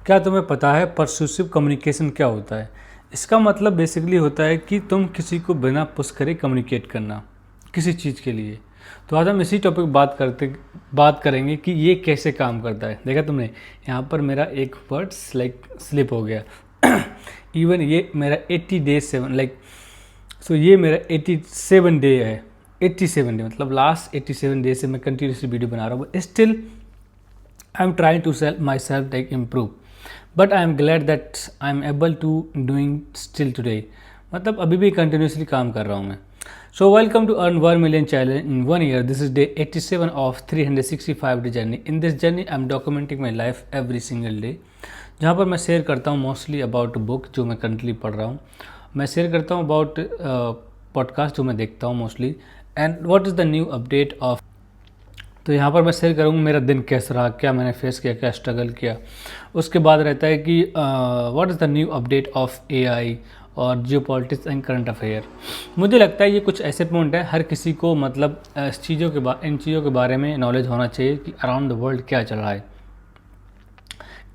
क्या तुम्हें पता है परसूसिव कम्युनिकेशन क्या होता है? इसका मतलब बेसिकली होता है कि तुम किसी को बिना पुश करे कम्युनिकेट करना किसी चीज़ के लिए। तो आज हम इसी टॉपिक बात करेंगे कि ये कैसे काम करता है। देखा तुमने, यहाँ पर मेरा एक वर्ड स्लिप हो गया। इवन ये मेरा 80 डे 7 सो ये मेरा 87 डे है। 87 डे मतलब लास्ट 87 डे से मैं कंटिन्यूसली वीडियो बना रहा हूँ, but still I am trying to self myself improve, but I am glad that I am able to doing still today. मतलब अभी भी कंटिन्यूसली काम कर रहा हूँ मैं। So welcome to earn 1 million challenge in 1 year. This is day 87 of 365 day journey. In this journey I am documenting my life every single day, जहाँ पर मैं शेयर करता हूँ मोस्टली अबाउट बुक जो मैं करंटली पढ़ रहा हूँ। मैं शेयर करता हूँ अबाउट पॉडकास्ट जो मैं देखता हूँ mostly, and what is the new update of. तो यहाँ पर मैं शेयर करूँगा मेरा दिन कैसा रहा, क्या मैंने फेस किया, क्या स्ट्रगल किया। उसके बाद रहता है कि what is the new update of AI और geopolitics and current affair. मुझे लगता है ये कुछ ऐसे पॉइंट है हर किसी को, मतलब इन चीज़ों के बारे में नॉलेज होना चाहिए कि अराउंड द वर्ल्ड क्या चल रहा है,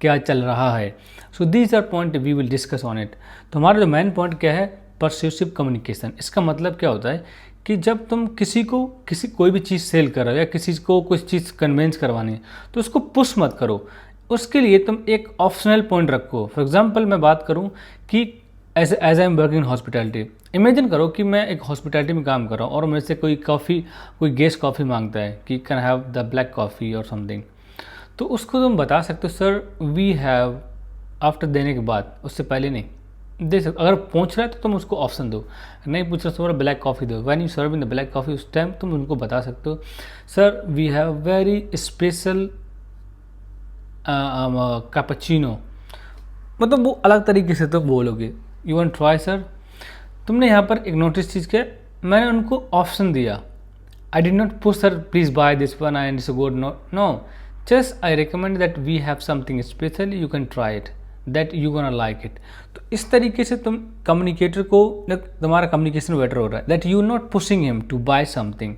क्या चल रहा है। So these are point we will discuss on it. तो हमारा जो मेन पॉइंट क्या है, परस्यूसिव कम्युनिकेशन। इसका मतलब क्या होता है कि जब तुम कोई भी चीज़ सेल कर रहे हो या किसी को कुछ चीज़ कन्वेंस करवानी है, तो उसको पुश मत करो। उसके लिए तुम एक ऑप्शनल पॉइंट रखो। फॉर एग्जांपल मैं बात करूं कि as I am working in hospitality. Imagine करो कि मैं एक हॉस्पिटैलिटी में काम कर रहा हूँ और मेरे से कोई गेस्ट कॉफ़ी मांगता है कि can have the black coffee और समथिंग। तो उसको तुम बता सकते हो सर वी हैव, आफ्टर देने के बाद, उससे पहले नहीं दे सकते। अगर पूछ रहा है तो तुम उसको ऑप्शन दो, नहीं पूछ रहा तो ब्लैक कॉफ़ी दो। When you serve in the black coffee, उस टाइम तुम उनको बता सकते हो sir we have very special cappuccino. मतलब वो अलग तरीके से तो बोलोगे, यू वांट ट्राई सर। तुमने यहाँ पर एक नोटिस चीज़ किया, मैंने उनको ऑप्शन दिया। I did not push sir please buy this one and it's good, no, just I recommend that we have something special, you can try it, that you gonna like it. तो इस तरीके से तुम communicator को, तुम्हारा communication better हो रहा है, that you not pushing him to buy something.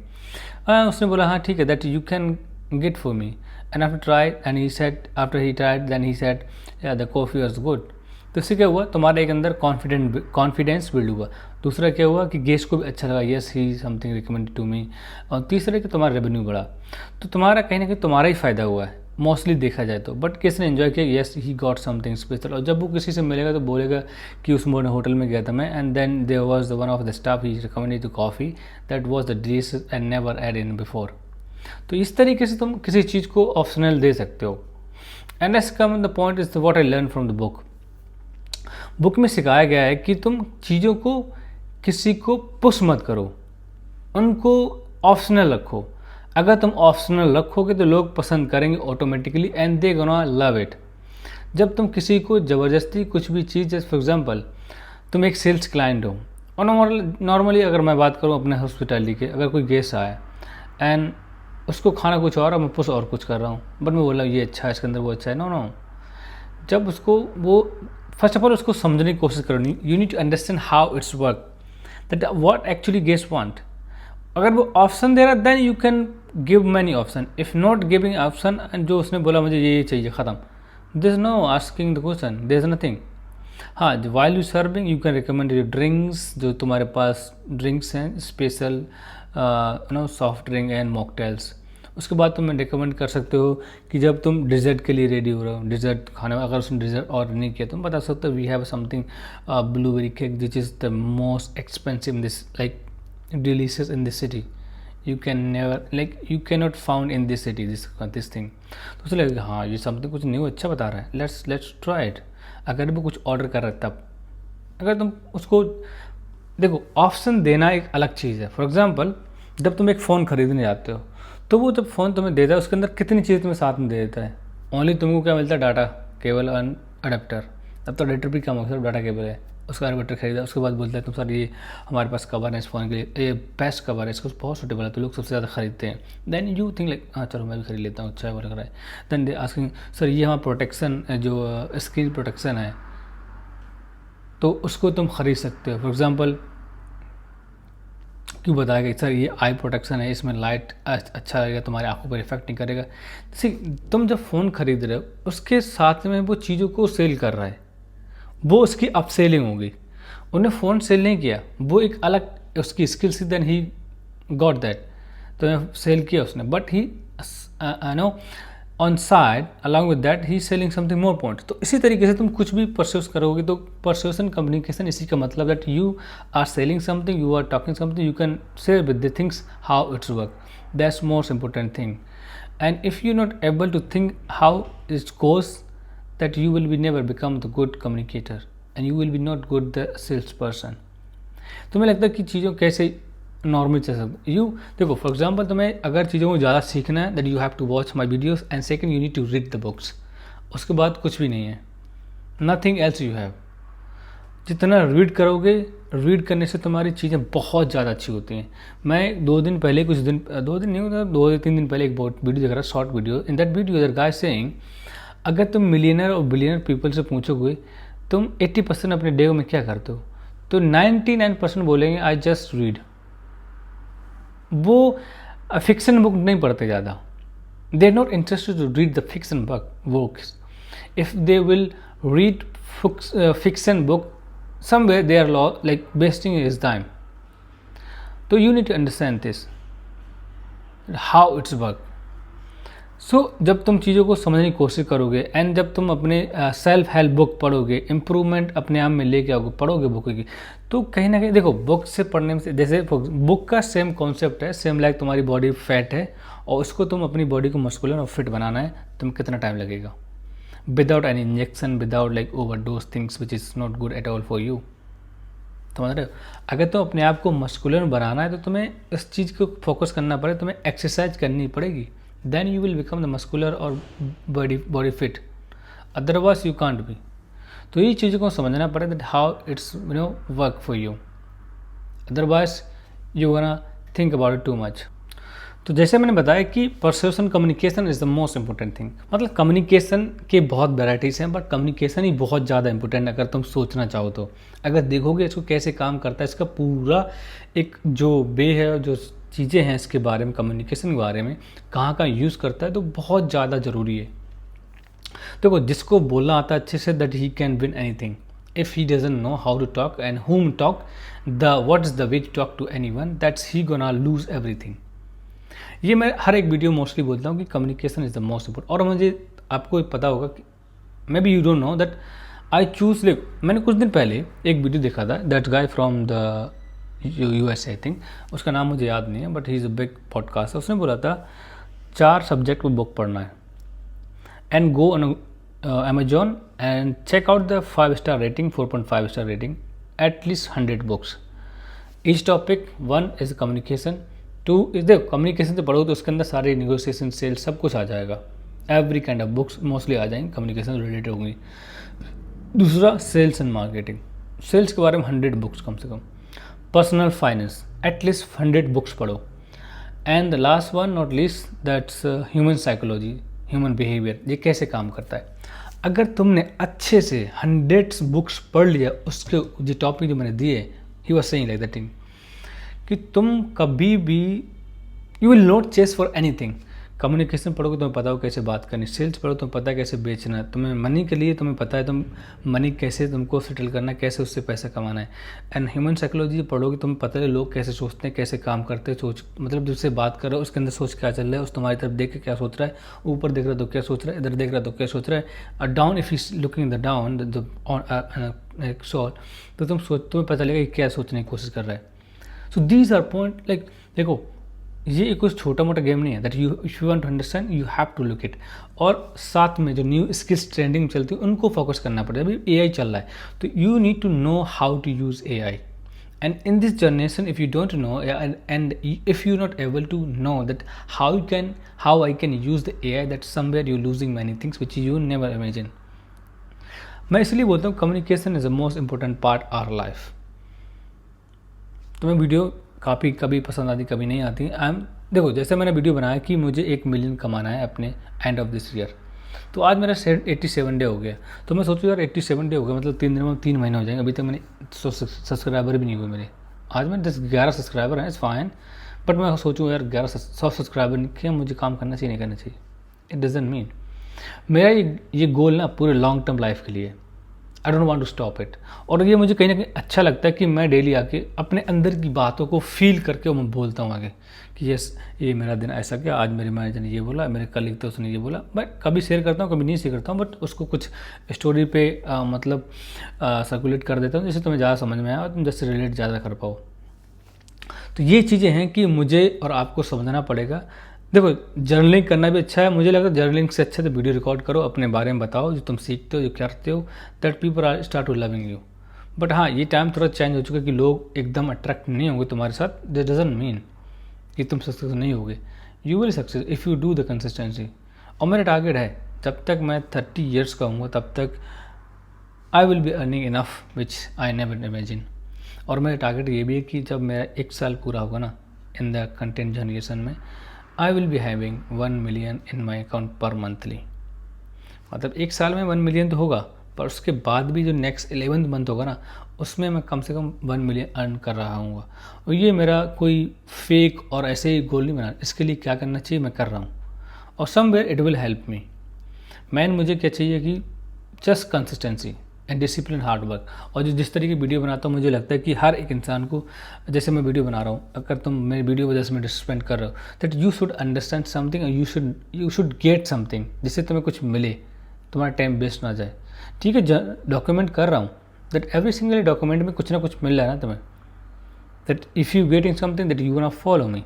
उसने बोला हाँ ठीक है, that you can get for me, and after try and he said, after he tried then he said yeah the coffee was good. तो इससे क्या हुआ, तुम्हारे एक अंदर कॉन्फिडेंस बिल्ड हुआ। दूसरा क्या हुआ कि गेस्ट को भी अच्छा लगा, yes he something recommended to me. और तीसरा कि तुम्हारा रेवेन्यू बढ़ा। तो तुम्हारा कहीं ना कहीं तुम्हारा ही फ़ायदा हुआ है मोस्टली देखा जाए तो। बट किसने एंजॉय किया, yes he got something special. और जब वो किसी से मिलेगा तो बोलेगा कि उस मोड़ होटल में गया था मैं, and then there was the one of the staff he recommended to coffee that was the delicious and never had in before. तो इस तरीके से तुम किसी चीज़ को ऑप्शनल दे सकते हो। And S come the point is what I learn from the book में सिखाया गया है कि तुम चीज़ों को किसी को पुश मत करो, उनको ऑप्शनल रखो। अगर तुम ऑप्शनल रखोगे तो लोग पसंद करेंगे automatically, and they gonna love it. जब तुम किसी को ज़बरदस्ती कुछ भी चीज़, जैसे फॉर एग्जांपल तुम एक सेल्स क्लाइंट हो और नॉर्मली अगर मैं बात करूँ अपने हॉस्पिटैलिटी के, अगर कोई गेस्ट आया एंड उसको खाना कुछ और, मैं पुश और कुछ कर रहा हूँ, बट मैं बोला ये अच्छा है, इसके अंदर वो अच्छा है, नो। जब उसको वो फर्स्ट ऑफ ऑल उसको समझने की कोशिश करो, you need to understand how it's work, that what actually guest want. अगर वो ऑप्शन दे रहा है then you can give many option. If not giving option, जो उसने बोला मुझे ये चाहिए, ख़त्म, this no asking the question, there is nothing. हाँ, while you serving you can recommend your drinks, जो तुम्हारे पास ड्रिंक्स हैं special, soft drink and mocktails. उसके बाद तुम रिकमेंड कर सकते हो कि जब तुम डिज़र्ट के लिए रेडी हो रहे हो, डिज़र्ट खाने में अगर उसने डिज़र्ट ऑर्डर नहीं किया, तुम बता सकते हो we have something blueberry cake which is the most expensive in this, like delicious in this city, you can never, like you can not found in this city this thing. तो उसे लगेगा हाँ ये समथिंग कुछ new अच्छा बता रहा है, लेट्स ट्राई इट। अगर वो कुछ ऑर्डर कर रहा है तब, अगर तुम उसको देखो, ऑप्शन देना एक अलग चीज़ है। फॉर एग्जांपल जब तुम एक फ़ोन खरीदने जाते हो, तो वो जब फ़ोन तुम्हें देता है उसके अंदर कितनी चीज़ तुम्हें साथ में दे देता है। ओनली तुमको क्या मिलता है, डाटा केबल और अडेप्टर। अब तो अडेप्टर भी कम हो, सिर्फ डाटा केबल है, उसका अडेप्टर खरीदा। उसके बाद बोलता है तुम सर ये हमारे पास कवर है इस फ़ोन के लिए, ये बेस्ट कवर है, इसको बहुत सूटेबल है, तो लोग सबसे ज़्यादा खरीदते हैं। देन यू थिंक लाइक हाँ चलो मैं भी खरीद लेता हूँ, अच्छा है लग रहा है। देन दे आस्किंग सर ये हमारा प्रोटेक्शन जो स्क्रीन प्रोटेक्शन है, तो उसको तुम खरीद सकते हो। फॉर एग्ज़ाम्पल क्यों बताया कि सर ये आई प्रोटेक्शन है, इसमें लाइट अच्छा लगेगा, तुम्हारी आंखों पर इफेक्ट नहीं करेगा। जैसे तुम जब फ़ोन खरीद रहे हो उसके साथ में वो चीज़ों को सेल कर रहा है, वो उसकी अपसेलिंग होगी। उन्हें फ़ोन सेल नहीं किया, वो एक अलग उसकी स्किल थी, देन ही गॉट दैट, तो सेल किया उसने, but he know on side along with that he selling something more point. तो इसी तरीके से तुम कुछ भी परस्यूस करोगे तो परस्यूसन कम्युनिकेशन इसी का मतलब that you are selling something, you are talking something, you can share with the things how it's work, that's most important thing. And if you not able to think how it's goes, that you will be never become the good communicator and you will be not good the sales person। तुम्हें लगता है कि चीज़ों कैसे normal चल सकते you देखो, for example तुम्हें अगर चीज़ों को ज़्यादा सीखना है that you have to watch my videos and second you need to read the books. उसके बाद कुछ भी नहीं है, नथिंग एल्स यू हैव। जितना रीड करोगे, रीड करने से तुम्हारी चीज़ें बहुत ज़्यादा अच्छी होती हैं। मैं 2 दिन पहले, कुछ दिन, 2 दिन नहीं होता, 2-3 दिन पहले एक वीडियो देख रहा, short video. In that video there guy saying अगर तुम मिलियनर और बिलियनर पीपल से पूछोगे तुम 80% अपने डे में क्या करते हो, तो 99% बोलेंगे आई जस्ट रीड। वो फिक्शन बुक नहीं पढ़ते ज़्यादा, they are not interested to read the fiction books. If they will read fiction book somewhere they are like wasting his time. तो you need to understand this how it's work. So जब तुम चीज़ों को समझने की कोशिश करोगे and जब तुम अपने सेल्फ हेल्प बुक पढ़ोगे, इम्प्रूवमेंट अपने आप में लेके आओगे, पढ़ोगे बुक की, तो कहीं ना कहीं देखो बुक से पढ़ने से, जैसे बुक का सेम कॉन्सेप्ट है, सेम लाइक तुम्हारी बॉडी फैट है और उसको तुम अपनी बॉडी को मस्कुलर और फिट बनाना है, तुम कितना टाइम लगेगा without any injection, without like overdose things which is not good at all for you. समझ रहे हो? अगर तुम अपने आप को मस्कुलर बनाना है तो तुम्हें इस चीज़ को फोकस करना पड़े, तुम्हें एक्सरसाइज करनी पड़ेगी, then you will become the muscular or body fit, otherwise you can't be। तो ये चीज़ों को समझना पड़े that how it's work for you, otherwise you gonna think about it too much। तो जैसे मैंने बताया कि persuasion communication is the most important thing. मतलब कम्युनिकेशन के बहुत वेराइटीज़ हैं, बट कम्युनिकेशन ही बहुत ज़्यादा इंपॉर्टेंट है अगर तुम सोचना चाहो तो। अगर देखोगे इसको कैसे काम करता है, इसका पूरा एक जो वे है, जो चीज़ें हैं इसके बारे में, कम्युनिकेशन के बारे में कहाँ कहाँ यूज़ करता है, तो बहुत ज़्यादा ज़रूरी है। देखो जिसको बोलना आता है अच्छे से, that he can win anything. If he doesn't know how to talk and whom talk, the what is the way to talk to anyone, that's he gonna lose everything. ये मैं हर एक वीडियो मोस्टली बोलता हूँ कि communication is the most important. और मुझे आपको पता होगा कि maybe you don't know that I choose, मैंने कुछ दिन पहले एक वीडियो देखा था, that guy from the USA I think, उसका नाम मुझे याद नहीं है, but he is a big podcast. उसने बोला था 4 सब्जेक्ट में बुक पढ़ना है and go on Amazon and check out the 5 star rating, 4.5 star rating, at least 100 books. Each topic, 1 is communication, 2 is देखो कम्युनिकेशन से पढ़ो तो उसके अंदर सारे निगोशिएशन, सेल्स सब कुछ आ जाएगा, every kind of books mostly आ जाएंगी, कम्युनिकेशन रिलेटेड होंगी। दूसरा सेल्स एंड मार्केटिंग, सेल्स के बारे में 100 बुक्स कम से कम। पर्सनल फाइनेंस, एटलीस्ट 100 बुक्स पढ़ो। And the last one not least, that's human psychology, human behaviour, ये कैसे काम करता है। अगर तुमने अच्छे से 100 बुक्स पढ़ लिया, उसके जो टॉपिक जो मैंने दिए, he was saying like that thing, कि तुम कभी भी you will not chase for anything. Communication पढ़ोगे तुम्हें पता हो कैसे बात करनी, सेल्स पढ़ो तुम्हें पता है कैसे बेचना है, तुम्हें मनी के लिए तुम्हें पता है तुम मनी कैसे तुमको सेटल करना है, कैसे उससे पैसा कमाना है। एंड ह्यूमन साइकोलॉजी पढ़ोगे तुम्हें पता है लोग कैसे सोचते हैं, कैसे काम करते हैं, सोच मतलब जिससे बात कर रहे हो उसके अंदर सोच क्या चल रहा है, उस तुम्हारी तरफ देख के क्या सोच रहा है, ऊपर देख रहा है तो क्या सोच रहा है, इधर देख रहा है तो क्या सोच रहा है, और down if is looking the down तो तुम्हें पता चलेगा कि क्या सोचने की कोशिश कर रहा है। So these are point, like देखो ये कुछ छोटा मोटा गेम नहीं है, that you if you want to understand you have to look it. और साथ में जो न्यू स्किल्स ट्रेंडिंग चलती है उनको फोकस करना पड़ेगा। अभी AI चल रहा है तो you need to know how to use AI, and in this generation if you don't know and if you not able to know that how I can use the AI, that somewhere you losing many things which you never imagine. मैं इसलिए बोलता हूँ communication is the most important part our life. तुम्हें video काफ़ी कभी पसंद आती, कभी नहीं आती। देखो जैसे मैंने वीडियो बनाया कि मुझे 1 मिलियन कमाना है अपने एंड ऑफ दिस ईयर, तो आज मेरा 87 डे हो गया। तो मैं सोचूँ यार 87 डे हो गया, मतलब 3 दिन में 3 महीने हो जाएंगे, अभी तक मैंने सब्सक्राइबर भी नहीं हुए मेरे, आज मेरे 11 सब्सक्राइबर हैं, इट्स फाइन, बट मैं सोचूँ यार 100 सब्सक्राइबर के मुझे काम करना चाहिए नहीं करना चाहिए, इट डजेंट मीन। मेरा ये गोल ना पूरे लॉन्ग टर्म लाइफ के लिए, I don't want to stop it. और ये मुझे कहीं ना कहीं अच्छा लगता है कि मैं डेली आके अपने अंदर की बातों को फील करके मैं बोलता हूँ आगे कि यस ये मेरा दिन ऐसा क्या, आज मेरे मैनेजर ने ये बोला, मेरे कलीग तो उसने ये बोला। मैं कभी शेयर करता हूँ कभी नहीं शेयर करता हूँ, बट उसको कुछ स्टोरी पे मतलब सर्कुलेट कर देता हूँ जिससे तुम्हें ज़्यादा समझ में आए और तुम जिससे रिलेट ज़्यादा कर पाओ। तो ये चीज़ें हैं कि मुझे और आपको समझना पड़ेगा। देखो जर्नलिंग करना भी अच्छा है, मुझे लगता है जर्नलिंग से अच्छा तो वीडियो रिकॉर्ड करो, अपने बारे में बताओ जो तुम सीखते हो जो करते हो, that people are start to loving you. But हाँ ये टाइम थोड़ा चेंज हो चुका है कि लोग एकदम अट्रैक्ट नहीं होंगे तुम्हारे साथ, दैट डजंट मीन कि तुम सक्सेस नहीं होगे, you will success if you do the consistency. और मेरा टारगेट है जब तक मैं 30 ईयर्स का हूँ तब तक I will be earning enough which I never imagine. और मेरा टारगेट ये भी है कि जब मेरा 1 साल पूरा होगा ना इन द कंटेंट जनरेशन में, I will be having 1 million in my account पर मंथली। मतलब 1 साल में 1 मिलियन तो होगा, पर उसके बाद भी जो नेक्स्ट 11th मंथ होगा ना उसमें मैं कम से कम 1 मिलियन अर्न कर रहा हूँ। और ये मेरा कोई फेक और ऐसे ही गोल नहीं बना, इसके लिए क्या करना चाहिए मैं कर रहा हूँ और somewhere it will help me. Man मुझे क्या चाहिए कि just consistency and discipline, hard work. और जो जिस तरीके की वीडियो बनाता हूँ मुझे लगता है कि हर एक इंसान को, जैसे मैं वीडियो बना रहा हूँ, अगर तुम मेरी वीडियो वजह से मैं डिस्पेंड कर रहे हो, that you should understand something और यू शुड गेट समथिंग जिससे तुम्हें कुछ मिले, तुम्हारा टाइम वेस्ट ना जाए। ठीक है डॉक्यूमेंट कर रहा हूँ, दैट एवरी सिंगल डॉक्यूमेंट में कुछ ना कुछ मिल रहा है ना तुम्हें, that if you getting something that you gonna follow me.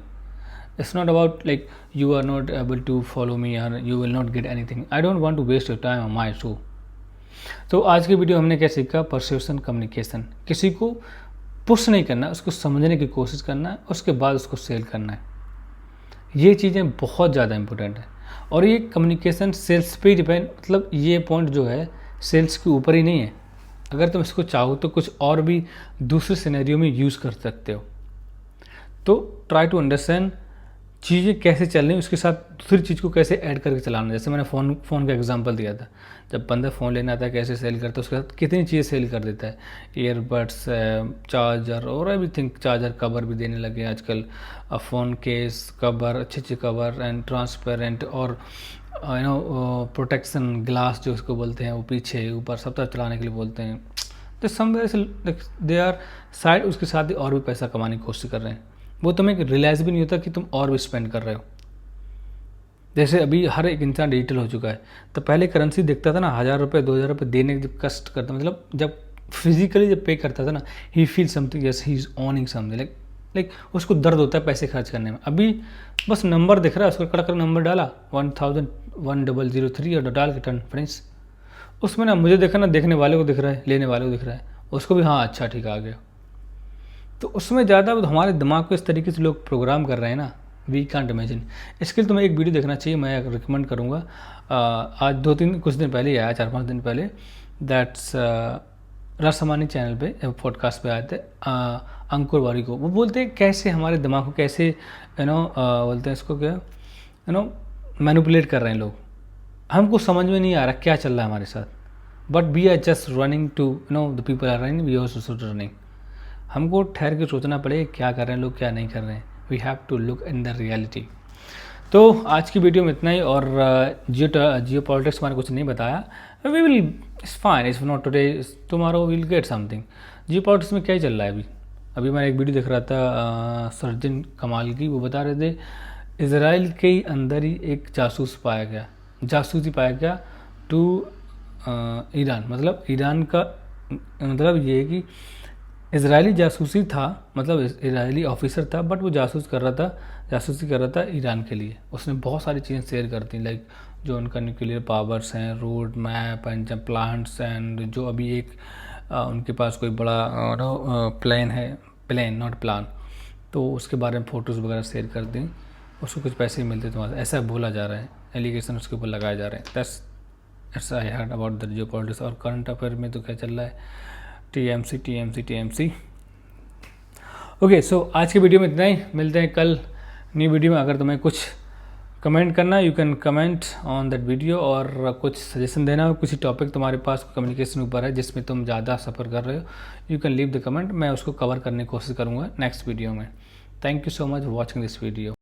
It's not about like you are not able to follow me or you will not get anything. I don't want to waste your time on my show. तो आज की video हमने क्या सीखा, persuasion communication. किसी को push नहीं करना, उसको समझने की कोशिश करना है, उसके बाद उसको सेल करना है। ये चीज़ें बहुत ज़्यादा इंपॉर्टेंट है और ये कम्युनिकेशन सेल्स पे ही डिपेंड, मतलब ये पॉइंट जो है सेल्स के ऊपर ही नहीं है। अगर तुम इसको चाहो तो कुछ और भी दूसरे सिनेरियो में यूज़ कर सकते हो। तो ट्राई टू अंडरस्टैंड चीज़ें कैसे चल रही हैं, उसके साथ दूसरी चीज़ को कैसे ऐड करके चलाना। जैसे मैंने फ़ोन का एग्जांपल दिया था, जब बंदा फ़ोन लेना आता है कैसे सेल करता है, उसके साथ कितनी चीज़ें सेल कर देता है, ईयरबड्स, चार्जर और एवरीथिंग। चार्जर कवर भी देने लगे आजकल, फ़ोन केस कवर, अच्छे कवर एंड ट्रांसपेरेंट और यू नो प्रोटेक्शन ग्लास जो उसको बोलते हैं, वो पीछे ऊपर सब तरफ चलाने के लिए बोलते हैं। तो समवेयर दे आर साइड, उसके साथ ही और भी पैसा कमाने की कोशिश कर रहे हैं। वो तुम्हें रियलाइज़ भी नहीं होता कि तुम और भी स्पेंड कर रहे हो। जैसे अभी हर एक इंसान डिजिटल हो चुका है, तो पहले करेंसी देखता था ना, 1000 रुपये 2000 रुपये देने के जब कष्ट करता, मतलब जब फिजिकली जब पे करता था ना, he feel something, yes he is owning something, like उसको दर्द होता है पैसे खर्च करने में। अभी बस नंबर दिख रहा है, उसको कड़क नंबर डाला 1003 और डाल के टर्न फ्रेंड्स, उसमें ना मुझे देखा ना, देखने वाले को दिख रहा है, लेने वाले को दिख रहा है, उसको भी हाँ अच्छा ठीक आ गया। तो उसमें ज़्यादा हमारे दिमाग को इस तरीके से लोग प्रोग्राम कर रहे हैं ना, वी कांट इमेजिन। इसके लिए तुम्हें एक वीडियो देखना चाहिए, मैं रिकमेंड करूँगा। आज कुछ दिन पहले आया, 4-5 दिन पहले, दैट्स रसमानी चैनल पे पॉडकास्ट पे आए थे अंकुर वारी को। वो बोलते हैं कैसे हमारे दिमाग को कैसे बोलते हैं इसको क्या मैनिपुलेट कर रहे हैं लोग। हमको समझ में नहीं आ रहा क्या चल रहा है हमारे साथ, but we are just running to the people are running, we are running. हमको ठहर के सोचना पड़ेगा क्या कर रहे हैं लोग, क्या नहीं कर रहे हैं। We have to look in the reality. तो आज की वीडियो में इतना ही। और जियो पॉलिटिक्स मैंने कुछ नहीं बताया, we will it's fine, it's not today, tomorrow will get something. Geopolitics में क्या ही चल रहा है अभी मैं एक वीडियो देख रहा था सर्जिन कमाल की, वो बता रहे थे इजराइल के ही अंदर ही एक जासूसी पाया गया टू ईरान। मतलब ईरान का मतलब ये है कि इजरायली जासूसी था, मतलब इजरायली ऑफिसर था, बट वो जासूसी कर रहा था ईरान के लिए। उसने बहुत सारी चीज़ें शेयर करती, लाइक जो उनका न्यूक्लियर पावर्स हैं, road map and plants, and जो अभी एक उनके पास कोई बड़ा प्लान नॉट प्लान, तो उसके बारे में फ़ोटोज़ वगैरह शेयर कर दी, उसको कुछ पैसे मिलते तुम्हारे, ऐसा बोला जा रहा है, एलिगेशन उसके ऊपर लगाए जा रहे हैं। That's I heard about the Jio politics. और करंट अफेयर में तो क्या चल रहा है, टीएमसी। ओके, सो आज की वीडियो में इतना ही, मिलते हैं कल न्यू वीडियो में। अगर तुम्हें कुछ कमेंट करना, you can comment on that video, और कुछ सजेशन देना हो, किसी टॉपिक तुम्हारे पास कम्युनिकेशन ऊपर है जिसमें तुम ज़्यादा सफ़र कर रहे हो, you can leave the comment, मैं उसको कवर करने की कोशिश करूँगा नेक्स्ट वीडियो में। Thank you so much for watching this video.